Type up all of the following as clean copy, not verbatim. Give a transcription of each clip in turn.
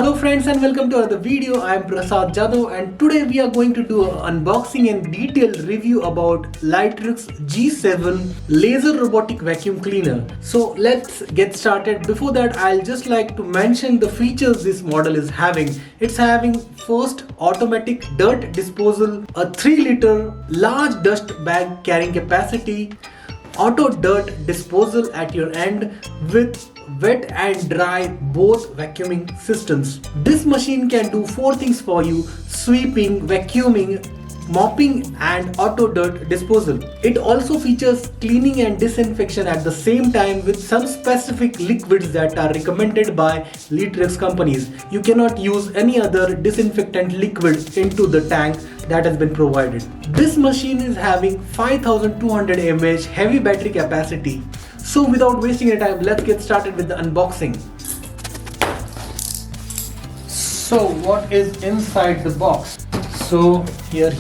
Hello friends and welcome to another video. I am Prasad Jadhav and today we are going to do an unboxing and detailed review about LIECTROUX G7 laser robotic vacuum cleaner. So let's get started. Before that, I'll just like to mention the features this model is having. It's having first automatic dirt disposal, a 3-liter large dust bag carrying capacity, auto dirt disposal at your end with wet and dry both vacuuming systems. This machine can do 4 things for you: sweeping, vacuuming, mopping and auto dirt disposal. It also features cleaning and disinfection at the same time with some specific liquids that are recommended by LIECTROUX companies. You cannot use any other disinfectant liquid into the tank that has been provided. This machine is having 5200 mAh heavy battery capacity. So without wasting any time, let's get started with the unboxing. So what is inside the box? So here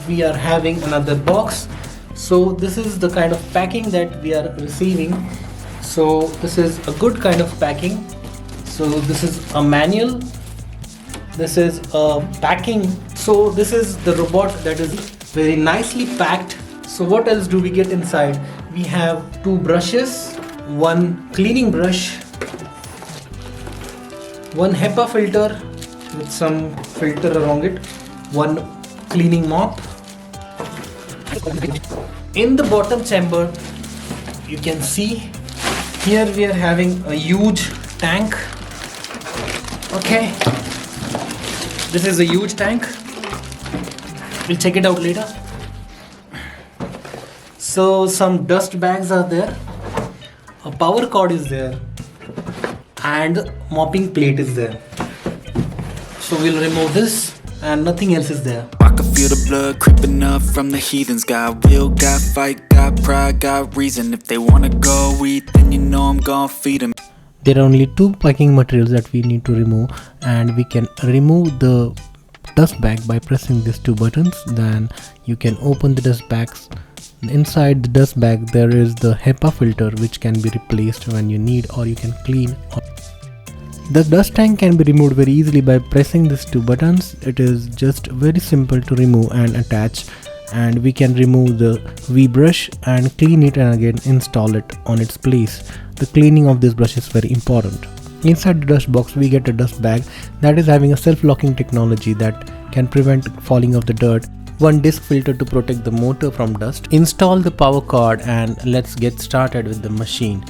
we are having another box. So this is the kind of packing that we are receiving. So this is a good kind of packing. So this is a manual. This is a packing. So this is the robot that is very nicely packed. So what else do we get inside? We have 2 brushes, 1 cleaning brush, 1 HEPA filter with some filter around it, 1 cleaning mop. In the bottom chamber, you can see here we are having a huge tank. Okay, this is a huge tank. We'll check it out later. So some dust bags are there, a power cord is there, and mopping plate is there. So we'll remove this and nothing else is there. I can feel the blood creeping up from the heathens. Got will, got fight, got pride, got reason. If they wanna go eat, then you know I'm gonna feed them. There are only 2 packing materials that we need to remove, and we can remove the dust bag by pressing these 2 buttons. Then you can open the dust bags. Inside the dust bag there is the HEPA filter which can be replaced when you need, or you can clean. The dust tank can be removed very easily by pressing these 2 buttons. It is just very simple to remove and attach, and we can remove the V brush and clean it and again install it on its place. The cleaning of this brush is very important. Inside the dust box we get a dust bag that is having a self-locking technology that can prevent falling of the dirt, 1 disc filter to protect the motor from dust. Install the power cord and let's get started with the machine.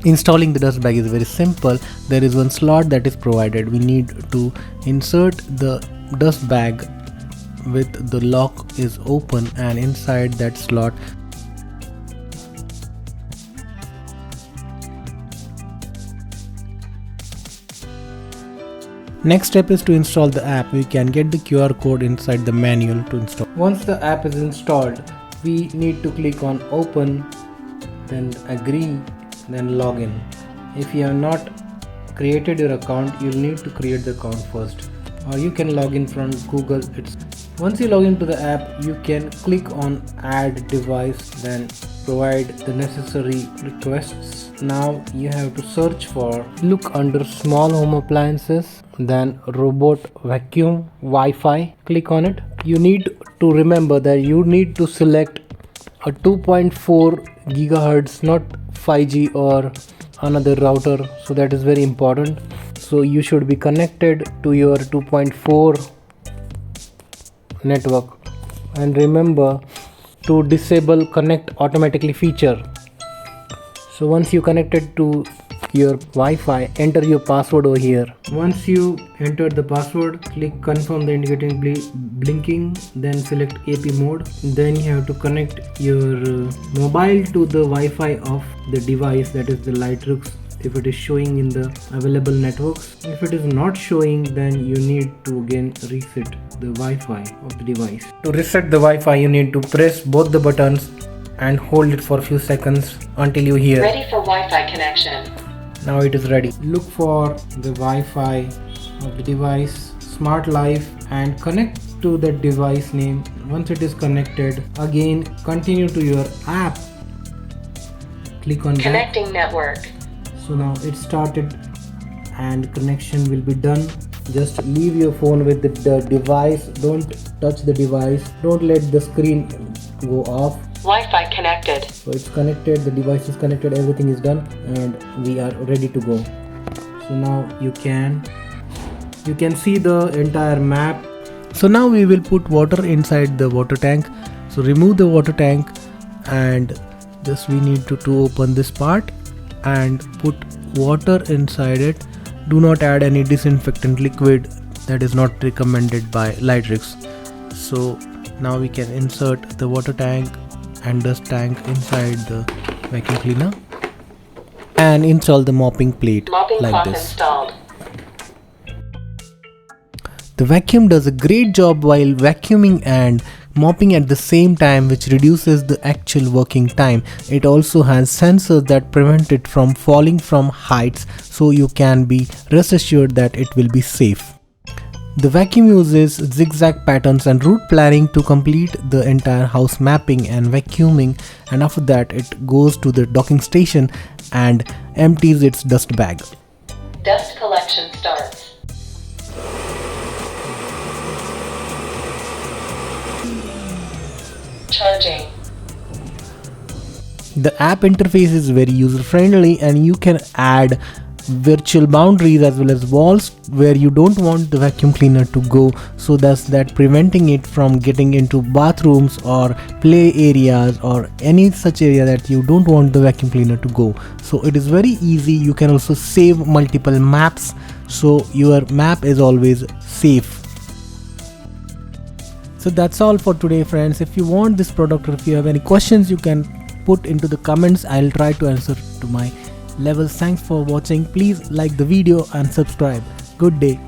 Installing the dust bag is very simple. There is 1 slot that is provided. We need to insert the dust bag with the lock is open, and inside that slot next step is to install the app. We can get the QR code inside the manual to install. Once the app is installed, we need to click on open, then agree, then login. If you have not created your account, you'll need to create the account first, or you can log in from Google. Once you log into the app, you can click on add device, then provide the necessary requests. Now you have to search for, look under small home appliances, then robot vacuum Wi-Fi, click on it. You need to remember that you need to select a 2.4 gigahertz, not 5G or another router, so that is very important. So you should be connected to your 2.4 network, and remember to disable connect automatically feature. So once you connected to your Wi-Fi, enter your password over here. Once you enter the password, click confirm the indicating blinking, then select AP mode. Then you have to connect your mobile to the Wi-Fi of the device, that is the LIECTROUX, if it is showing in the available networks. If it is not showing, then you need to again reset the Wi-Fi of the device. To reset the Wi-Fi, you need to press both the buttons and hold it for a few seconds until you hear ready for Wi-Fi connection. Now it is ready. Look for the Wi-Fi of the device, Smart Life, and connect to the device name. Once it is connected, again continue to your app. Click on Connecting network. So now it started and connection will be done. Just leave your phone with the device, don't touch the device, don't let the screen go off. Wi-Fi connected. So it's connected, the device is connected, everything is done, and we are ready to go. So now you can see the entire map. So now we will put water inside the water tank. So remove the water tank, and just we need to open this part and put water inside it. Do not add any disinfectant liquid, that is not recommended by LIECTROUX. So now we can insert the water tank and dust tank inside the vacuum cleaner and install the mopping plate Mopping like cloth this. installed. The vacuum does a great job while vacuuming and mopping at the same time, which reduces the actual working time. It also has sensors that prevent it from falling from heights, so you can be rest assured that it will be safe. The vacuum uses zigzag patterns and route planning to complete the entire house mapping and vacuuming, and after that it goes to the docking station and empties its dust bag. Dust collection starts. Charging. The app interface is very user friendly, and you can add virtual boundaries as well as walls where you don't want the vacuum cleaner to go, so that preventing it from getting into bathrooms or play areas or any such area that you don't want the vacuum cleaner to go. So it is very easy. You can also save multiple maps, so your map is always safe. So that's all for today, friends. If you want this product or if you have any questions, you can put into the comments. I'll try to answer to my levels. Thanks for watching. Please like the video and subscribe. Good day.